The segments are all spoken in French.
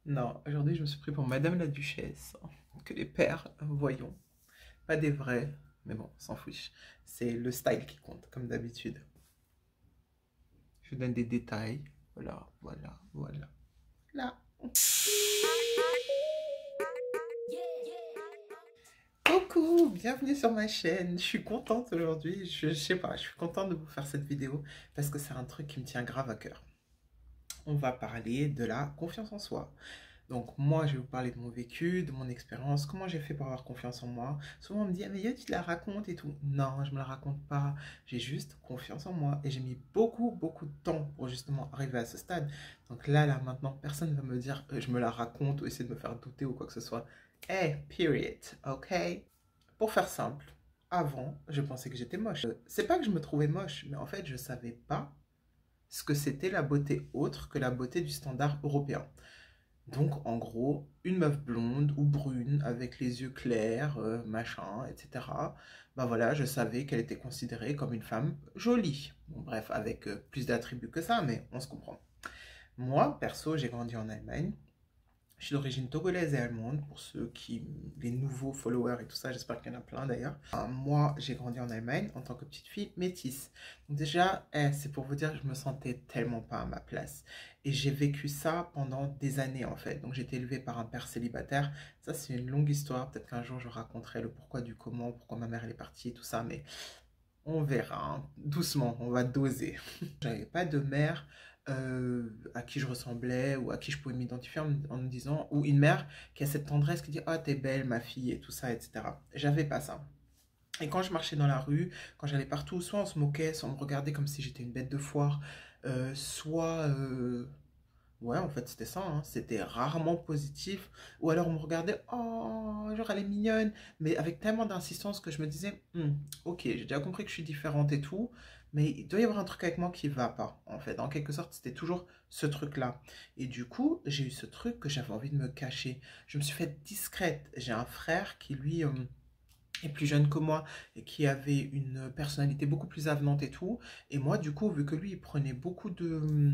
Non, aujourd'hui je me suis pris pour Madame la Duchesse, que les pères, voyons. Pas des vrais, mais bon, on s'en fiche. C'est le style qui compte, comme d'habitude. Je vous donne des détails. Voilà, voilà, voilà. Là. Coucou, bienvenue sur ma chaîne. Je suis contente aujourd'hui. Je sais pas, je suis contente de vous faire cette vidéo parce que c'est un truc qui me tient grave à cœur. On va parler de la confiance en soi. Donc moi, je vais vous parler de mon vécu, de mon expérience, comment j'ai fait pour avoir confiance en moi. Souvent, on me dit, ah, mais Yo, tu te la racontes et tout. Non, je me la raconte pas. J'ai juste confiance en moi. Et j'ai mis beaucoup, beaucoup de temps pour justement arriver à ce stade. Donc là, maintenant, personne ne va me dire, je me la raconte ou essayer de me faire douter ou quoi que ce soit. Hey, period, ok? Pour faire simple, avant, je pensais que j'étais moche. C'est pas que je me trouvais moche, mais en fait, je savais pas ce que c'était la beauté autre que la beauté du standard européen. Donc, en gros, une meuf blonde ou brune avec les yeux clairs, machin, etc. Ben voilà, je savais qu'elle était considérée comme une femme jolie. Bon, bref, avec plus d'attributs que ça, mais on se comprend. Moi, perso, j'ai grandi en Allemagne. Je suis d'origine togolaise et allemande, pour ceux qui, les nouveaux followers et tout ça, j'espère qu'il y en a plein d'ailleurs. Moi, j'ai grandi en Allemagne en tant que petite fille métisse. Donc déjà, c'est pour vous dire que je me sentais tellement pas à ma place. Et j'ai vécu ça pendant des années en fait. Donc j'ai été élevée par un père célibataire. Ça, c'est une longue histoire. Peut-être qu'un jour, je raconterai le pourquoi du comment, pourquoi ma mère elle est partie et tout ça. Mais on verra, hein. Doucement, on va doser. J'avais pas de mère à qui je ressemblais ou à qui je pouvais m'identifier en me disant, ou une mère qui a cette tendresse qui dit, oh t'es belle ma fille et tout ça, etc. J'avais pas ça. Et quand je marchais dans la rue, quand j'allais partout, soit on se moquait, soit on me regardait comme si j'étais une bête de foire, soit ouais, en fait, c'était ça, hein. C'était rarement positif. Ou alors on me regardait, oh, genre elle est mignonne, mais avec tellement d'insistance que je me disais, ok, j'ai déjà compris que je suis différente et tout, mais il doit y avoir un truc avec moi qui va pas, en fait. En quelque sorte, c'était toujours ce truc-là. Et du coup, j'ai eu ce truc que j'avais envie de me cacher. Je me suis faite discrète. J'ai un frère qui, lui, est plus jeune que moi et qui avait une personnalité beaucoup plus avenante et tout. Et moi, du coup, vu que lui, il prenait beaucoup de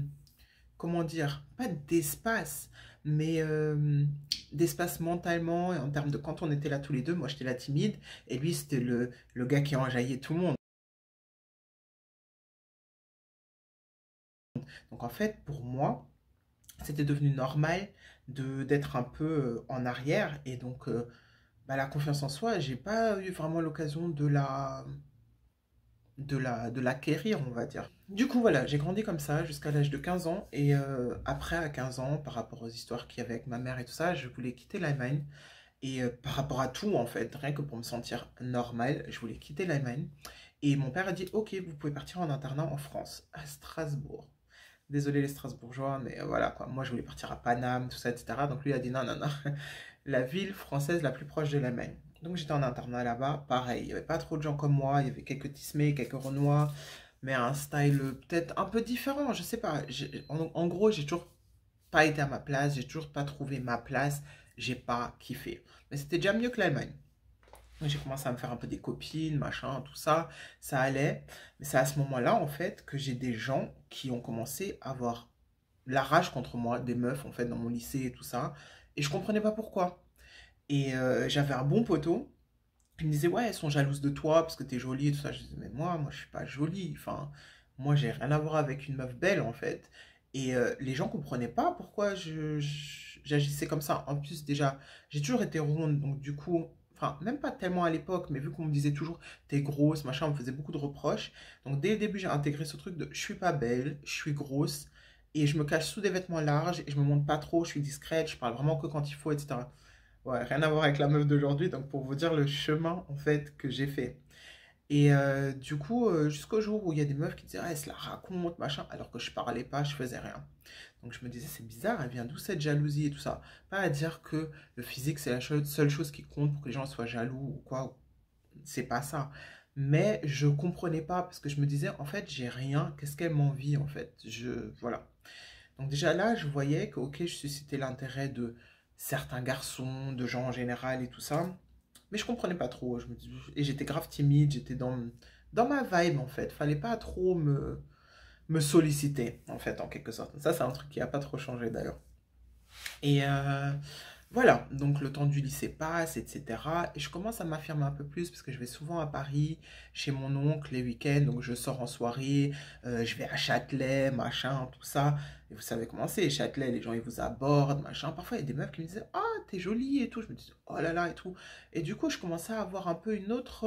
comment dire, pas d'espace, mais d'espace mentalement, et en termes de quand on était là tous les deux, moi j'étais la timide, et lui c'était le gars qui enjaillait tout le monde. Donc en fait, pour moi, c'était devenu normal d'être un peu en arrière, et donc bah, la confiance en soi, j'ai pas eu vraiment l'occasion de l'acquérir, on va dire. Du coup, voilà, j'ai grandi comme ça jusqu'à l'âge de 15 ans. Et après, à 15 ans, par rapport aux histoires qu'il y avait avec ma mère et tout ça, je voulais quitter l'Allemagne. Et par rapport à tout, en fait, rien que pour me sentir normal, je voulais quitter l'Allemagne. Et mon père a dit, ok, vous pouvez partir en internat en France, à Strasbourg. Désolé les Strasbourgeois, mais voilà quoi. Moi, je voulais partir à Paname, tout ça, etc. Donc lui a dit, non, non, non, la ville française la plus proche de l'Allemagne. Donc j'étais en internat là-bas, pareil, il n'y avait pas trop de gens comme moi, il y avait quelques Tismé, quelques Renois, mais un style peut-être un peu différent, je sais pas. En gros, j'ai toujours pas été à ma place, j'ai toujours pas trouvé ma place, j'ai pas kiffé. Mais c'était déjà mieux que l'Allemagne. Donc, j'ai commencé à me faire un peu des copines, machin, tout ça, ça allait. Mais c'est à ce moment-là, en fait, que j'ai des gens qui ont commencé à avoir la rage contre moi, des meufs, en fait, dans mon lycée et tout ça. Et je comprenais pas pourquoi. Et j'avais un bon poteau qui me disait, ouais, elles sont jalouses de toi parce que t'es jolie et tout ça. Je disais, mais moi, je suis pas jolie. Enfin, moi, j'ai rien à voir avec une meuf belle, en fait. Et les gens comprenaient pas pourquoi j'agissais comme ça. En plus, déjà, j'ai toujours été ronde, donc du coup, enfin, même pas tellement à l'époque, mais vu qu'on me disait toujours, t'es grosse, machin, on me faisait beaucoup de reproches. Donc, dès le début, j'ai intégré ce truc de, je suis pas belle, je suis grosse, et je me cache sous des vêtements larges, et je me montre pas trop, je suis discrète, je parle vraiment que quand il faut, etc. Ouais, rien à voir avec la meuf d'aujourd'hui, donc pour vous dire le chemin en fait que j'ai fait. Et du coup, jusqu'au jour où il y a des meufs qui disaient, ah, elle se la raconte, machin, alors que je parlais pas, je faisais rien. Donc je me disais, c'est bizarre, elle vient d'où cette jalousie et tout ça. Pas à dire que le physique c'est la seule chose qui compte pour que les gens soient jaloux ou quoi, c'est pas ça. Mais je comprenais pas parce que je me disais, en fait, j'ai rien, qu'est-ce qu'elle m'envie en fait? Voilà. Donc déjà là, je voyais que, ok, je suscitais l'intérêt de certains garçons, de gens en général et tout ça. Mais je comprenais pas trop. Et j'étais grave timide, j'étais dans ma vibe en fait. Fallait pas trop me solliciter en fait, en quelque sorte. Ça, c'est un truc qui a pas trop changé d'ailleurs. Et voilà, donc le temps du lycée passe, etc. Et je commence à m'affirmer un peu plus parce que je vais souvent à Paris, chez mon oncle, les week-ends. Donc je sors en soirée, je vais à Châtelet, machin, tout ça. Et vous savez comment c'est, Châtelet, les gens ils vous abordent, machin. Parfois il y a des meufs qui me disaient, ah, t'es jolie et tout. Je me disais, oh là là et tout. Et du coup, je commençais à avoir un peu une autre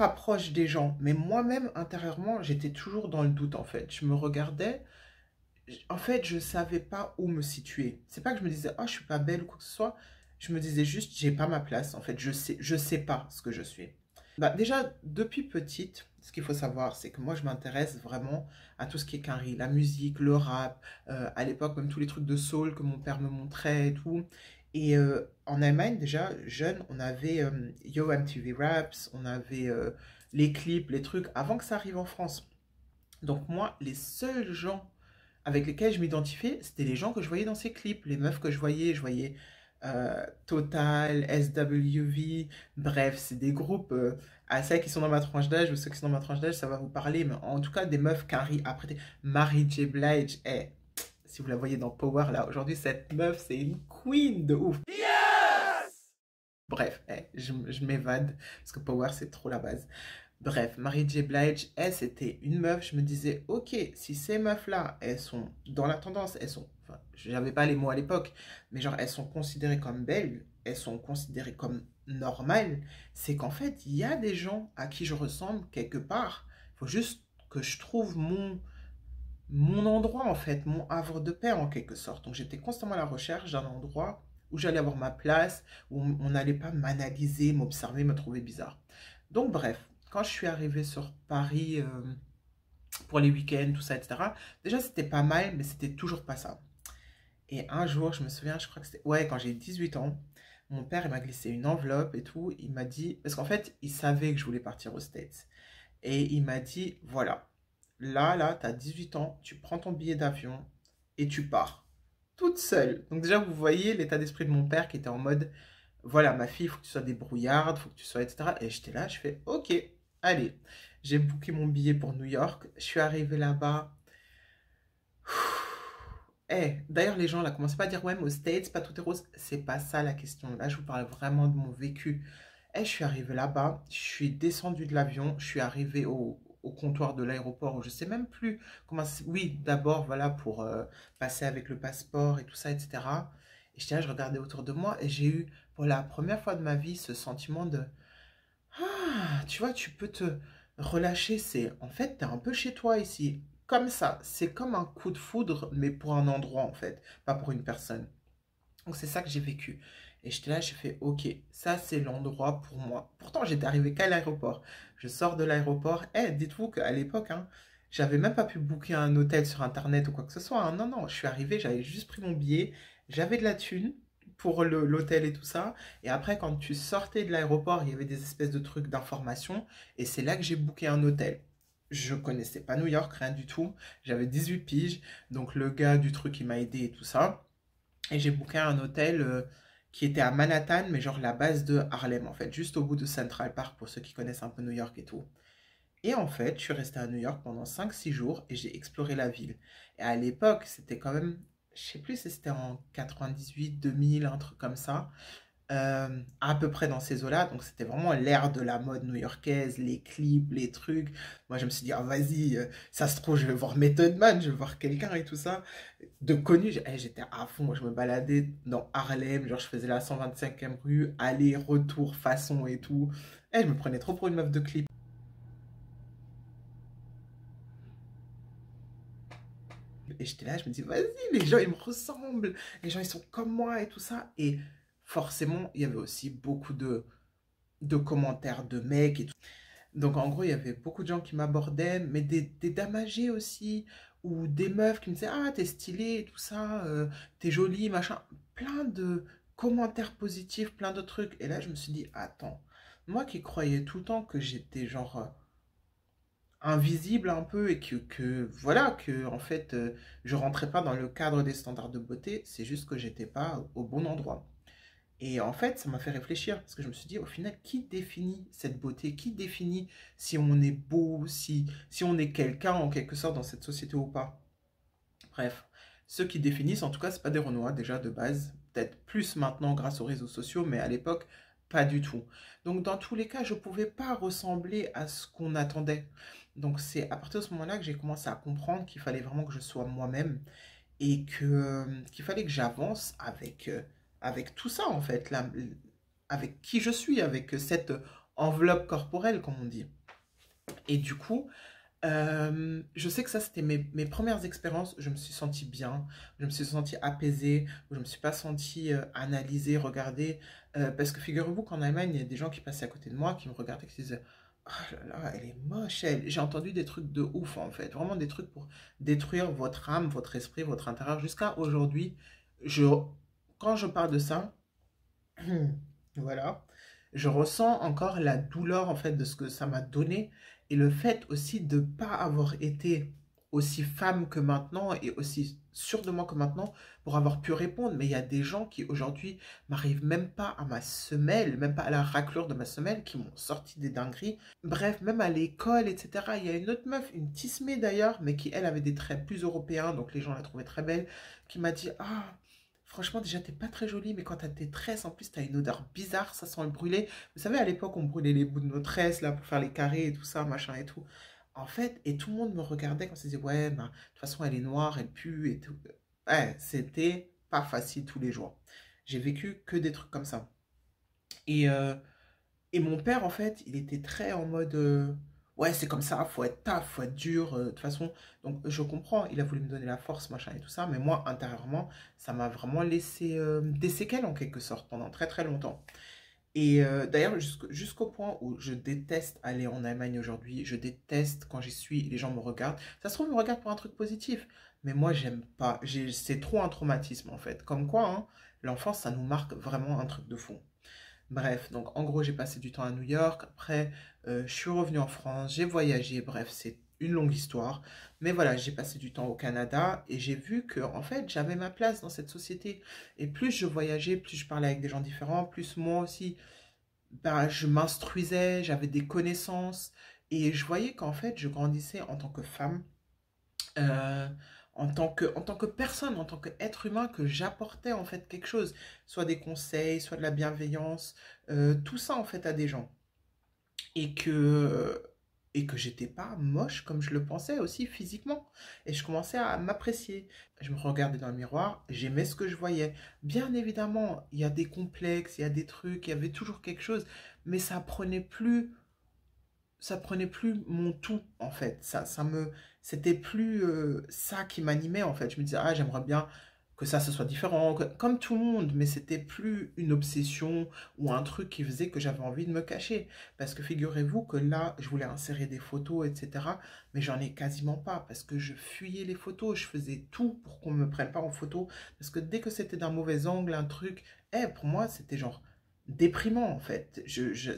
approche des gens. Mais moi-même, intérieurement, j'étais toujours dans le doute en fait. Je me regardais. En fait, je savais pas où me situer. C'est pas que je me disais, oh, je suis pas belle ou quoi que ce soit. Je me disais juste, j'ai pas ma place. En fait, je sais pas ce que je suis. Bah, déjà, depuis petite, ce qu'il faut savoir, c'est que moi, je m'intéresse vraiment à tout ce qui est carry, la musique, le rap, à l'époque, même tous les trucs de soul que mon père me montrait et tout. Et en Allemagne, déjà, jeune, on avait Yo MTV Raps, on avait les clips, les trucs, avant que ça arrive en France. Donc moi, les seuls gens avec lesquels je m'identifiais, c'était les gens que je voyais dans ces clips, les meufs que je voyais Total, SWV, bref, c'est des groupes, à celles qui sont dans ma tranche d'âge ou ceux qui sont dans ma tranche d'âge, ça va vous parler, mais en tout cas des meufs Carrie, après Mary J. Blige, si vous la voyez dans Power, là, aujourd'hui, cette meuf, c'est une queen de ouf. Bref, je m'évade, parce que Power, c'est trop la base. Bref, Mary J. Blige, elle, c'était une meuf. Je me disais, ok, si ces meufs-là, elles sont dans la tendance, elles sont, enfin, je n'avais pas les mots à l'époque, mais genre, elles sont considérées comme belles, elles sont considérées comme normales, c'est qu'en fait, il y a des gens à qui je ressemble quelque part. Il faut juste que je trouve mon endroit, en fait, mon havre de paix, en quelque sorte. Donc, j'étais constamment à la recherche d'un endroit où j'allais avoir ma place, où on n'allait pas m'analyser, m'observer, me trouver bizarre. Donc, bref, quand je suis arrivée sur Paris pour les week-ends, tout ça, etc., déjà, c'était pas mal, mais c'était toujours pas ça. Et un jour, je me souviens, je crois que c'était, ouais, quand j'ai 18 ans, mon père, il m'a glissé une enveloppe et tout. Il m'a dit, parce qu'en fait, il savait que je voulais partir aux States. Et il m'a dit, voilà, là, tu as 18 ans, tu prends ton billet d'avion et tu pars. Toute seule. Donc déjà, vous voyez l'état d'esprit de mon père qui était en mode, voilà, ma fille, il faut que tu sois débrouillarde, il faut que tu sois, etc. Et j'étais là, je fais, ok, allez. J'ai booké mon billet pour New York. Je suis arrivée là-bas. D'ailleurs, les gens là commencent pas à dire, ouais, mais aux States, pas tout est rose. C'est pas ça la question. Là, je vous parle vraiment de mon vécu. Je suis arrivée là-bas, je suis descendue de l'avion, je suis arrivée au comptoir de l'aéroport où je sais même plus comment. Oui, d'abord, voilà, pour passer avec le passeport et tout ça, etc. Et j'étais là, je regardais autour de moi et j'ai eu, pour la première fois de ma vie, ce sentiment de, ah, tu vois, tu peux te relâcher. C'est, en fait, t'es un peu chez toi ici. Comme ça, c'est comme un coup de foudre, mais pour un endroit, en fait, pas pour une personne. Donc c'est ça que j'ai vécu. Et j'étais là, j'ai fait, ok, ça c'est l'endroit pour moi. Pourtant, j'étais arrivé qu'à l'aéroport. Je sors de l'aéroport. Dites-vous qu'à l'époque, hein, j'avais même pas pu booker un hôtel sur Internet ou quoi que ce soit, hein. Non, non, je suis arrivé, j'avais juste pris mon billet. J'avais de la thune pour l'hôtel et tout ça. Et après, quand tu sortais de l'aéroport, il y avait des espèces de trucs d'information. Et c'est là que j'ai booké un hôtel. Je connaissais pas New York, rien du tout. J'avais 18 piges. Donc le gars du truc, il m'a aidé et tout ça. Et j'ai booké un hôtel qui était à Manhattan, mais genre la base de Harlem, en fait, juste au bout de Central Park, pour ceux qui connaissent un peu New York et tout. Et en fait, je suis resté à New York pendant 5 6 jours et j'ai exploré la ville. Et à l'époque, c'était quand même, je sais plus si c'était en 98, 2000, un truc comme ça, à peu près dans ces eaux-là. Donc c'était vraiment l'ère de la mode new-yorkaise, les clips, les trucs. Moi, je me suis dit, ah, vas-y, ça se trouve, je vais voir Method Man, je vais voir quelqu'un et tout ça. De connu, j'étais à fond. Moi, je me baladais dans Harlem, genre je faisais la 125e rue, aller, retour, façon et tout. Je me prenais trop pour une meuf de clip. Et j'étais là, je me dis, vas-y, les gens, ils me ressemblent. Les gens, ils sont comme moi et tout ça. Et forcément, il y avait aussi beaucoup de commentaires de mecs et tout. Donc en gros, il y avait beaucoup de gens qui m'abordaient, mais des dames âgées aussi, ou des meufs qui me disaient, ah, t'es stylée et tout ça, t'es jolie, machin. Plein de commentaires positifs, plein de trucs. Et là, je me suis dit, attends, moi qui croyais tout le temps que j'étais genre invisible un peu et voilà, que en fait, je rentrais pas dans le cadre des standards de beauté, c'est juste que j'étais pas au bon endroit. Et en fait, ça m'a fait réfléchir, parce que je me suis dit, au final, qui définit cette beauté? Qui définit si on est beau, si on est quelqu'un en quelque sorte dans cette société ou pas? Bref, ceux qui définissent, en tout cas, c'est pas des Renois déjà de base, peut-être plus maintenant grâce aux réseaux sociaux, mais à l'époque, pas du tout. Donc dans tous les cas, je pouvais pas ressembler à ce qu'on attendait. Donc c'est à partir de ce moment-là que j'ai commencé à comprendre qu'il fallait vraiment que je sois moi-même et que qu'il fallait que j'avance avec tout ça en fait, là, avec qui je suis, avec cette enveloppe corporelle, comme on dit. Et du coup, je sais que ça, c'était mes premières expériences. Je me suis sentie bien, je me suis sentie apaisée, je me suis pas sentie analysée, regardée. Parce que figurez-vous qu'en Allemagne, il y a des gens qui passaient à côté de moi, qui me regardaient, qui disaient oh là là, elle est moche, elle. J'ai entendu des trucs de ouf, en fait. Vraiment des trucs pour détruire votre âme, votre esprit, votre intérieur. Jusqu'à aujourd'hui, je, quand je parle de ça, voilà. Je ressens encore la douleur en fait de ce que ça m'a donné et le fait aussi de ne pas avoir été aussi femme que maintenant et aussi sûre de moi que maintenant pour avoir pu répondre. Mais il y a des gens qui aujourd'hui m'arrivent même pas à ma semelle, même pas à la raclure de ma semelle, qui m'ont sorti des dingueries. Bref, même à l'école, etc. Il y a une autre meuf, une Tismé d'ailleurs, mais qui elle avait des traits plus européens, donc les gens la trouvaient très belle, qui m'a dit ah, franchement, déjà, t'es pas très jolie, mais quand t'as tes tresses, en plus, t'as une odeur bizarre, ça sent le brûlé. Vous savez, à l'époque, on brûlait les bouts de nos tresses, là, pour faire les carrés et tout ça, machin et tout. En fait, et tout le monde me regardait quand on se disait, ouais, bah, de toute façon, elle est noire, elle pue et tout. Ouais, c'était pas facile tous les jours. J'ai vécu que des trucs comme ça. Et, euh, et mon père, en fait, il était très en mode ouais, c'est comme ça, faut être taf, faut être dur, de toute façon. Donc, je comprends, il a voulu me donner la force, machin et tout ça, mais moi, intérieurement, ça m'a vraiment laissé des séquelles en quelque sorte pendant très très longtemps. Et d'ailleurs, jusqu'au point où je déteste aller en Allemagne aujourd'hui, je déteste quand j'y suis, les gens me regardent. Ça se trouve, ils me regardent pour un truc positif, mais moi, j'aime pas. C'est trop un traumatisme en fait. Comme quoi, hein, l'enfance, ça nous marque vraiment un truc de fou. Bref, donc en gros, j'ai passé du temps à New York. Après, je suis revenue en France, j'ai voyagé. Bref, c'est une longue histoire. Mais voilà, j'ai passé du temps au Canada et j'ai vu que, en fait, j'avais ma place dans cette société. Et plus je voyageais, plus je parlais avec des gens différents, plus moi aussi, bah, je m'instruisais, j'avais des connaissances. Et je voyais qu'en fait, je grandissais en tant que femme, euh, en tant que personne, en tant qu'être humain, que j'apportais en fait quelque chose, soit des conseils, soit de la bienveillance, tout ça en fait à des gens. Et que j'étais pas moche comme je le pensais aussi physiquement. Et je commençais à m'apprécier. Je me regardais dans le miroir, j'aimais ce que je voyais. Bien évidemment, il y a des complexes, il y a des trucs, il y avait toujours quelque chose, mais ça prenait plus mon tout en fait, c'était plus ça qui m'animait en fait. Je me disais ah, j'aimerais bien que ça ce soit différent comme tout le monde, mais c'était plus une obsession ou un truc qui faisait que j'avais envie de me cacher, parce que figurez-vous que là je voulais insérer des photos, etc., mais j'en ai quasiment pas parce que je fuyais les photos, je faisais tout pour qu'on me prenne pas en photo, parce que dès que c'était d'un mauvais angle un truc, pour moi c'était genre déprimant en fait.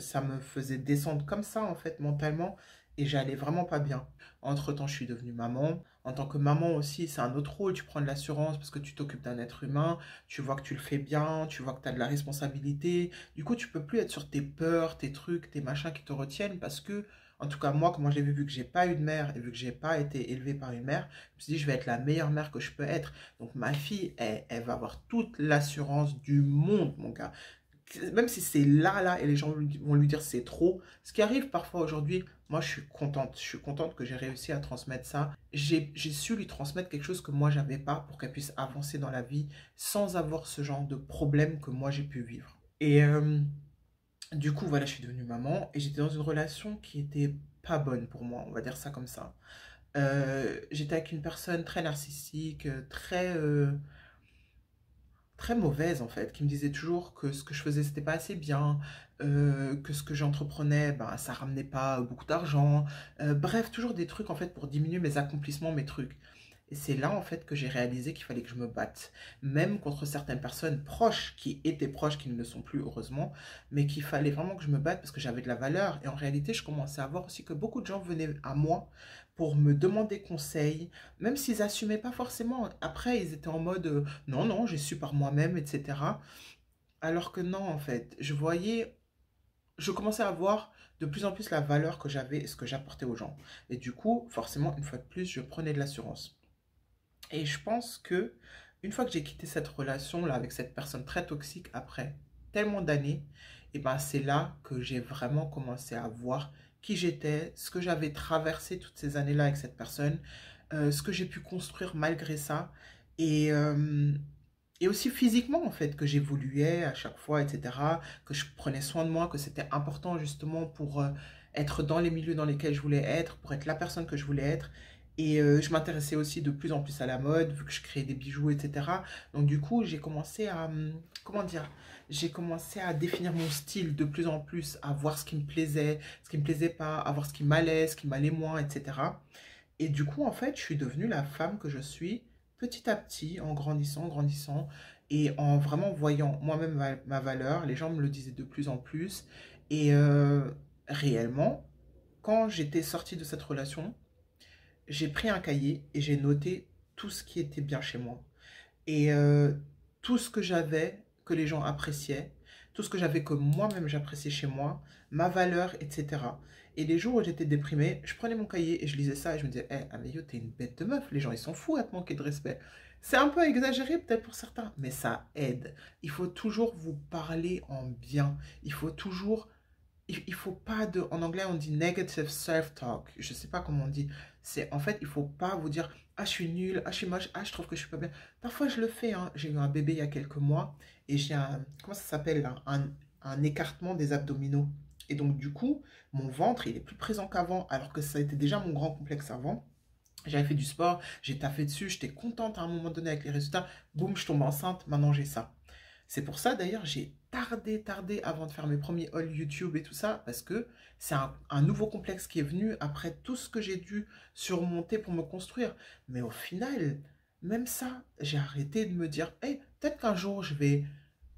Ça me faisait descendre comme ça en fait mentalement et j'allais vraiment pas bien. Entre-temps, je suis devenue maman. En tant que maman aussi, c'est un autre rôle. Tu prends de l'assurance parce que tu t'occupes d'un être humain. Tu vois que tu le fais bien. Tu vois que tu as de la responsabilité. Du coup, tu peux plus être sur tes peurs, tes trucs, tes machins qui te retiennent parce que, en tout cas, moi, comment je l'ai vu que j'ai pas eu de mère et vu que j'ai pas été élevée par une mère, je me suis dit, je vais être la meilleure mère que je peux être. Donc, ma fille, elle va avoir toute l'assurance du monde, mon gars, même si c'est là, et les gens vont lui dire c'est trop, ce qui arrive parfois aujourd'hui, moi je suis contente que j'ai réussi à transmettre ça. J'ai su lui transmettre quelque chose que moi j'avais pas pour qu'elle puisse avancer dans la vie sans avoir ce genre de problème que moi j'ai pu vivre. Et du coup, voilà, je suis devenue maman et j'étais dans une relation qui était pas bonne pour moi, on va dire ça comme ça. J'étais avec une personne très narcissique, très mauvaise en fait, qui me disait toujours que ce que je faisais c'était pas assez bien, que ce que j'entreprenais, ben, ça ramenait pas beaucoup d'argent, bref, toujours des trucs en fait pour diminuer mes accomplissements, mes trucs. Et c'est là en fait que j'ai réalisé qu'il fallait que je me batte, même contre certaines personnes proches, qui étaient proches, qui ne le sont plus heureusement, mais qu'il fallait vraiment que je me batte parce que j'avais de la valeur. Et en réalité, je commençais à voir aussi que beaucoup de gens venaient à moi pour me demander conseil, même s'ils n'assumaient pas forcément. Après, ils étaient en mode non, non, j'ai su par moi-même, etc. Alors que non, en fait, je commençais à voir de plus en plus la valeur que j'avais et ce que j'apportais aux gens. Et du coup, forcément, une fois de plus, je prenais de l'assurance. Et je pense que une fois que j'ai quitté cette relation-là avec cette personne très toxique après tellement d'années, et ben c'est là que j'ai vraiment commencé à voir qui j'étais, ce que j'avais traversé toutes ces années-là avec cette personne, ce que j'ai pu construire malgré ça. Et, euh, et aussi physiquement, en fait, que j'évoluais à chaque fois, etc. Que je prenais soin de moi, que c'était important justement pour être dans les milieux dans lesquels je voulais être, pour être la personne que je voulais être. Et je m'intéressais aussi de plus en plus à la mode, vu que je créais des bijoux, etc. Donc du coup, j'ai commencé à, comment dire, j'ai commencé à définir mon style de plus en plus, à voir ce qui me plaisait, ce qui me plaisait pas, à voir ce qui m'allait moins, etc. Et du coup, en fait, je suis devenue la femme que je suis petit à petit, en grandissant, et en vraiment voyant moi-même ma valeur. Les gens me le disaient de plus en plus. Et réellement, quand j'étais sortie de cette relation, j'ai pris un cahier et j'ai noté tout ce qui était bien chez moi. Et tout ce que j'avais, que les gens appréciaient, tout ce que j'avais que moi-même j'appréciais chez moi, ma valeur, etc. Et les jours où j'étais déprimée, je prenais mon cahier et je lisais ça et je me disais, hé, Amélie, t'es une bête de meuf, les gens ils s'en foutent à te manquer de respect. C'est un peu exagéré peut-être pour certains, mais ça aide. Il faut toujours vous parler en bien. Il faut toujours il faut pas de, en anglais on dit negative self-talk, je sais pas comment on dit, c'est en fait il faut pas vous dire ah je suis nulle, ah je suis moche, ah je trouve que je suis pas bien. Parfois je le fais, hein. J'ai eu un bébé il y a quelques mois et j'ai un, comment ça s'appelle là, un écartement des abdominaux. Et donc du coup mon ventre il est plus présent qu'avant alors que ça a été déjà mon grand complexe avant. J'avais fait du sport, j'ai taffé dessus, j'étais contente à un moment donné avec les résultats, boum je tombe enceinte, maintenant j'ai ça. C'est pour ça d'ailleurs j'ai tardé avant de faire mes premiers hauls YouTube et tout ça, parce que c'est un nouveau complexe qui est venu après tout ce que j'ai dû surmonter pour me construire. Mais au final, même ça, j'ai arrêté de me dire, hey, peut-être qu'un jour je vais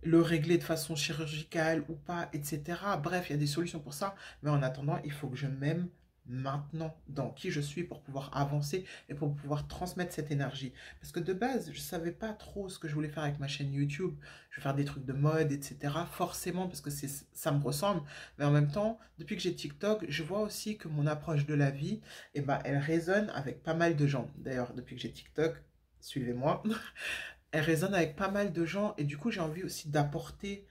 le régler de façon chirurgicale ou pas, etc. Bref, il y a des solutions pour ça, mais en attendant, il faut que je m'aime maintenant dans qui je suis pour pouvoir avancer et pour pouvoir transmettre cette énergie. Parce que de base, je savais pas trop ce que je voulais faire avec ma chaîne YouTube. Je vais faire des trucs de mode, etc. Forcément, parce que ça me ressemble. Mais en même temps, depuis que j'ai TikTok, je vois aussi que mon approche de la vie, eh ben, elle résonne avec pas mal de gens. D'ailleurs, depuis que j'ai TikTok, suivez-moi, elle résonne avec pas mal de gens. Et du coup, j'ai envie aussi d'apporter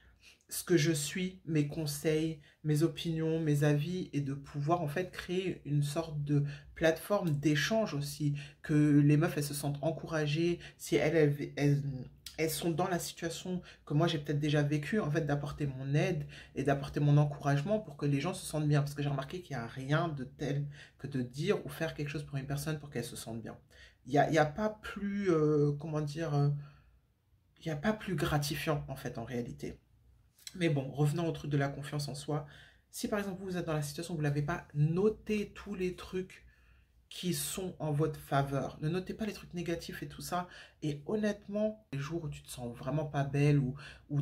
ce que je suis, mes conseils, mes opinions, mes avis, et de pouvoir en fait créer une sorte de plateforme d'échange aussi, que les meufs elles se sentent encouragées, si elles sont dans la situation que moi j'ai peut-être déjà vécu, en fait d'apporter mon aide et d'apporter mon encouragement pour que les gens se sentent bien, parce que j'ai remarqué qu'il n'y a rien de tel que de dire ou faire quelque chose pour une personne pour qu'elle se sente bien. Il y a pas plus, comment dire, il n'y a pas plus gratifiant en fait en réalité. Mais bon, revenons au truc de la confiance en soi. Si par exemple vous êtes dans la situation où vous n'avez pas noté tous les trucs qui sont en votre faveur, ne notez pas les trucs négatifs et tout ça. Et honnêtement, les jours où tu te sens vraiment pas belle, ou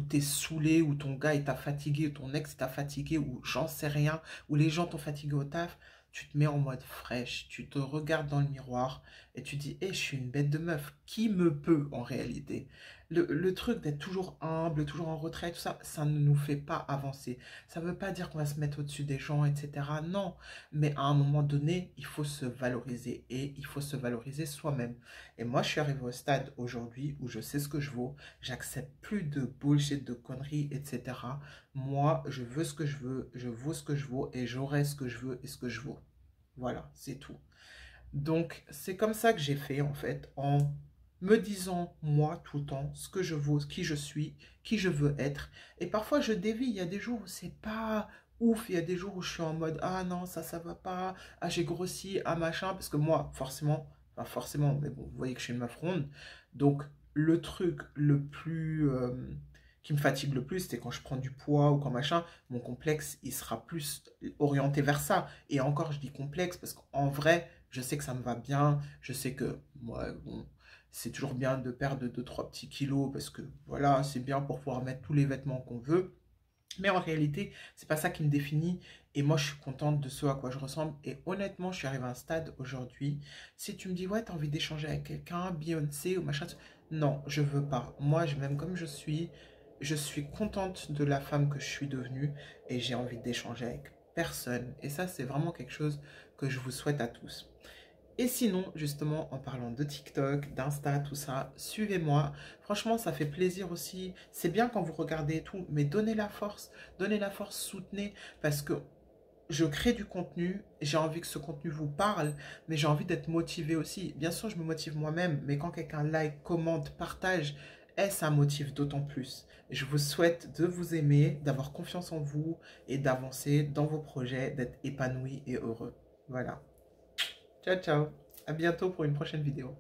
tu es saoulé, ou ton gars t'a fatigué, ou ton ex t'a fatigué, ou j'en sais rien, ou les gens t'ont fatigué au taf, tu te mets en mode fraîche, tu te regardes dans le miroir et tu dis, hé, je suis une bête de meuf, qui me peut en réalité? Le truc d'être toujours humble, toujours en retrait, tout ça, ça ne nous fait pas avancer. Ça ne veut pas dire qu'on va se mettre au-dessus des gens, etc. Non, mais à un moment donné, il faut se valoriser et il faut se valoriser soi-même. Et moi, je suis arrivée au stade aujourd'hui où je sais ce que je vaux, j'accepte plus de bullshit, de conneries, etc. Moi, je veux ce que je veux, je vaux ce que je vaux et j'aurai ce que je veux et ce que je vaux. Voilà, c'est tout. Donc, c'est comme ça que j'ai fait, en fait, en me disant, moi, tout le temps, ce que je vaux, qui je suis, qui je veux être. Et parfois, je dévie. Il y a des jours où c'est pas ouf. Il y a des jours où je suis en mode, ah non, ça va pas. Ah, j'ai grossi, ah, machin. Parce que moi, forcément, enfin, forcément, mais bon, vous voyez que je suis une meuf ronde. Donc, le truc le plus... qui me fatigue le plus, c'est quand je prends du poids ou quand machin, mon complexe, il sera plus orienté vers ça. Et encore, je dis complexe parce qu'en vrai, je sais que ça me va bien, je sais que moi, bon, c'est toujours bien de perdre 2-3 petits kilos parce que voilà, c'est bien pour pouvoir mettre tous les vêtements qu'on veut. Mais en réalité, c'est pas ça qui me définit. Et moi, je suis contente de ce à quoi je ressemble. Et honnêtement, je suis arrivée à un stade aujourd'hui. Si tu me dis, ouais, t'as envie d'échanger avec quelqu'un, Beyoncé ou machin, non, je veux pas. Moi, je m'aime comme je suis. Je suis contente de la femme que je suis devenue. Et j'ai envie d'échanger avec personne. Et ça, c'est vraiment quelque chose que je vous souhaite à tous. Et sinon, justement, en parlant de TikTok, d'Insta, tout ça, suivez-moi. Franchement, ça fait plaisir aussi. C'est bien quand vous regardez et tout, mais donnez la force, soutenez, parce que je crée du contenu, j'ai envie que ce contenu vous parle, mais j'ai envie d'être motivé aussi. Bien sûr, je me motive moi-même, mais quand quelqu'un like, commente, partage, ça motive d'autant plus. Je vous souhaite de vous aimer, d'avoir confiance en vous et d'avancer dans vos projets, d'être épanoui et heureux. Voilà. Ciao, ciao. À bientôt pour une prochaine vidéo.